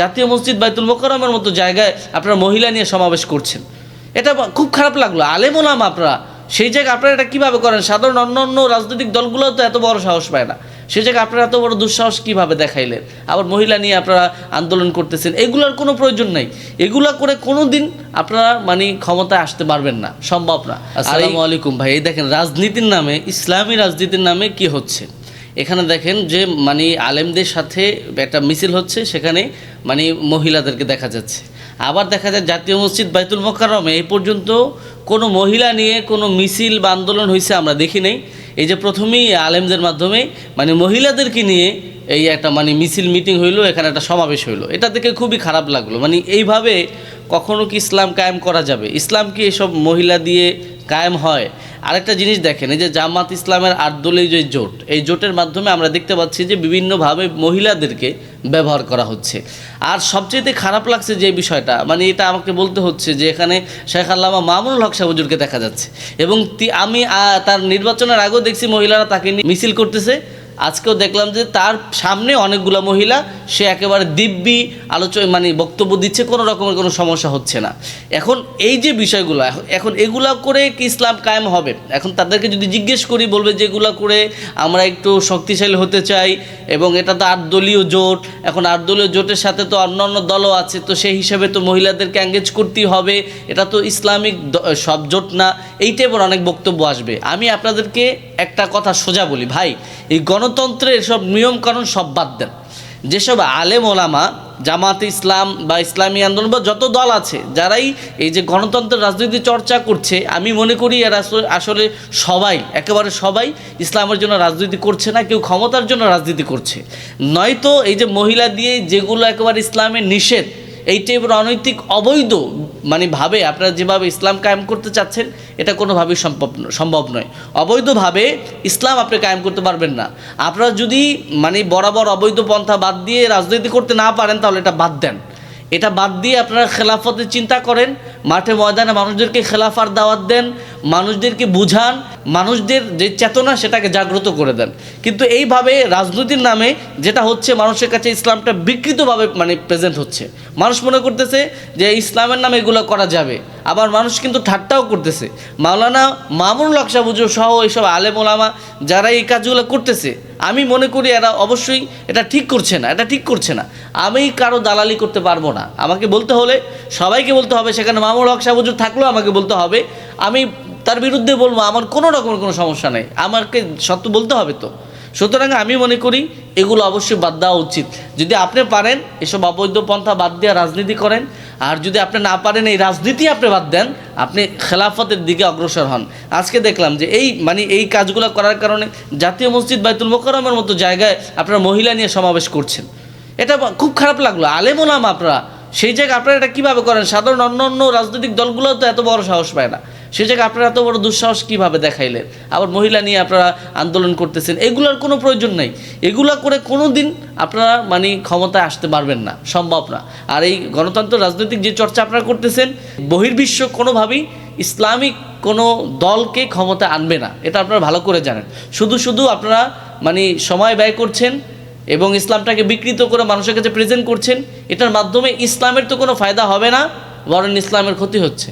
জাতীয় মসজিদ বাইতুল মোকাররমের মতো জায়গায় আপনারা মহিলা নিয়ে সমাবেশ করছেন। এটা খুব খারাপ লাগলো। আলেম ওলামা আপনারা, সেই জায়গায় আপনারা এটা কীভাবে করেন? সাধারণ অন্য রাজনৈতিক দলগুলোও তো এত বড় সাহস পায় না, সেই জায়গায় আপনারা এত বড় দুঃসাহস কীভাবে দেখাইলেন? আবার মহিলা নিয়ে আপনারা আন্দোলন করতেছেন, এগুলোর কোনো প্রয়োজন নাই। এগুলা করে কোনো দিন আপনারা ক্ষমতায় আসতে পারবেন না, সম্ভব না। আসসালামু আলাইকুম ভাই। এই দেখেন রাজনীতির নামে, ইসলামী রাজনীতির নামে কি হচ্ছে এখানে দেখেন যে আলেমদের সাথে একটা মিছিল হচ্ছে, সেখানে মহিলাদেরকে দেখা যাচ্ছে। আবার দেখা যায় জাতীয় মসজিদ বাইতুল মোকাররমে এই পর্যন্ত কোনো মহিলা নিয়ে কোনো মিছিল বা আন্দোলন হয়েছে আমরা দেখি নাই। এই যে প্রথমেই আলেমদের মাধ্যমে মহিলাদেরকে নিয়ে এই একটা মিছিল মিটিং হইলো, এখানে একটা সমাবেশ হইলো। এটা দেখে খুবই খারাপ লাগলো। এইভাবে কখনো কি ইসলাম কায়েম করা যাবে? ইসলাম কি এসব মহিলা দিয়ে কায়েম হয়? আরেকটা জিনিস দেখেন, এই যে জামাত ইসলামের 8 দলীয় যে জোট, এই জোটের মাধ্যমে আমরা দেখতে পাচ্ছি যে বিভিন্নভাবে মহিলাদেরকে ব্যবহার করা হচ্ছে। আর সবচেয়ে খারাপ লাগছে যে বিষয়টা, এটা আমাকে বলতে হচ্ছে যে এখানে শেখ আল্লামা মামুনুল হক সাহেব হুজুরকে দেখা যাচ্ছে, এবং আমি তার নির্বাচনের আগেও দেখছি মহিলারা তাকে নিয়ে মিছিল করতেছে। আজকেও দেখলাম যে তার সামনে অনেকগুলো মহিলা, সে একেবারে দিব্যি বক্তব্য দিচ্ছে, কোনো রকমের কোনো সমস্যা হচ্ছে না। এখন এই যে বিষয়গুলো, এখন এগুলা করে কি ইসলাম কায়েম হবে? এখন তাদেরকে যদি জিজ্ঞেস করি, বলবে যে এগুলা করে আমরা একটু শক্তিশালী হতে চাই, এবং এটা তো 8 দলীয় জোট। এখন 8 দলীয় জোটের সাথে তো অন্যান্য দলও আছে, তো সেই হিসাবে তো মহিলাদেরকে এঙ্গেজ করতেই হবে, এটা তো ইসলামিক সব জোট না। এই টাইপের অনেক বক্তব্য আসবে। আমি আপনাদেরকে একটা কথা সোজা বলি, ভাই, এই গণতন্ত্রের সব নিয়মকানুন সব বাদ দেন। যেসব আলেম ওলামা, জামাতে ইসলাম বা ইসলামী আন্দোলন বা যত দল আছে, যারাই এই যে গণতন্ত্রের রাজনীতি চর্চা করছে, আমি মনে করি এরা আসলে সবাই, একেবারে সবাই ইসলামের জন্য রাজনীতি করছে না, কেউ ক্ষমতার জন্য রাজনীতি করছে। নয়তো এই যে মহিলা দিয়ে যেগুলো একেবারে ইসলামের নিষেধ, এই টাইপের অনৈতিক অবৈধ ভাবে আপনারা যেভাবে ইসলাম কায়েম করতে চাচ্ছেন, এটা কোনোভাবেই সম্ভব নয়। অবৈধভাবে ইসলাম আপনি কায়েম করতে পারবেন না। আপনারা যদি বরাবর অবৈধ পন্থা বাদ দিয়ে রাজনীতি করতে না পারেন, তাহলে এটা বাদ দেন। এটা বাদ দিয়ে আপনারা খেলাফতের চিন্তা করেন, মাঠে ময়দানে মানুষদেরকে খেলাফার দাওয়াত দেন, মানুষদেরকে বুঝান, মানুষদের যে চেতনা সেটাকে জাগ্রত করে দেন। কিন্তু এইভাবে রাজনীতির নামে যেটা হচ্ছে, মানুষের কাছে ইসলামটা বিকৃতভাবে প্রেজেন্ট হচ্ছে। মানুষ মনে করতেছে যে ইসলামের নামে এগুলো করা যাবে, আবার মানুষ কিন্তু ঠাট্টাও করতেছে। মাওলানা মামুনুল হক সাহেব হুজুর সহ এইসব আলেম ওলামা যারা এই কাজগুলো করতেছে, আমি মনে করি এরা অবশ্যই এটা ঠিক করছে না। আমি কারো দালালি করতে পারবো না। আমাকে বলতে হলে সবাইকে বলতে হবে, সেখানে মামুনুল হক সাহেব হুজুর থাকলেও আমাকে বলতে হবে, আমি তার বিরুদ্ধে বলবো, আমার কোনো রকমের কোনো সমস্যা নেই, আমাকে সত্য বলতে হবে। তো সুতরাং আমি মনে করি এগুলো অবশ্যই বাদ দেওয়া উচিত। যদি আপনি পারেন এসব অবৈধ পন্থা বাদ দিয়ে রাজনীতি করেন, আর যদি আপনি না পারেন এই রাজনীতি আপনি বাদ দেন, আপনি খেলাফতের দিকে অগ্রসর হন। আজকে দেখলাম যে এই কাজগুলো করার কারণে জাতীয় মসজিদ বাইতুল মোকাররমের মতো জায়গায় আপনারা মহিলা নিয়ে সমাবেশ করছেন। এটা খুব খারাপ লাগলো। আলেম ওলামা আপনারা, সেই জায়গায় আপনারা এটা কীভাবে করেন? সাধারণ অন্য রাজনৈতিক দলগুলোও তো এত বড় সাহস পায় না, সেই জায়গায় আপনারা এত বড় দুঃসাহস কীভাবে দেখাইলেন? আবার মহিলা নিয়ে আপনারা আন্দোলন করতেছেন, এগুলোর কোনো প্রয়োজন নাই। এগুলা করে কোনো দিন আপনারা ক্ষমতায় আসতে পারবেন না, সম্ভব না। আর এই গণতন্ত্র রাজনৈতিক যে চর্চা আপনারা করতেছেন, বহির্বিশ্ব কোনোভাবেই ইসলামিক কোনো দলকে ক্ষমতা আনবে না, এটা আপনারা ভালো করে জানেন। শুধু আপনারা সময় ব্যয় করছেন এবং ইসলামটাকে বিকৃত করে মানুষের কাছে প্রেজেন্ট করছেন। এটার মাধ্যমে ইসলামের তো কোনো ফায়দা হবে না, বরং ইসলামের ক্ষতি হচ্ছে।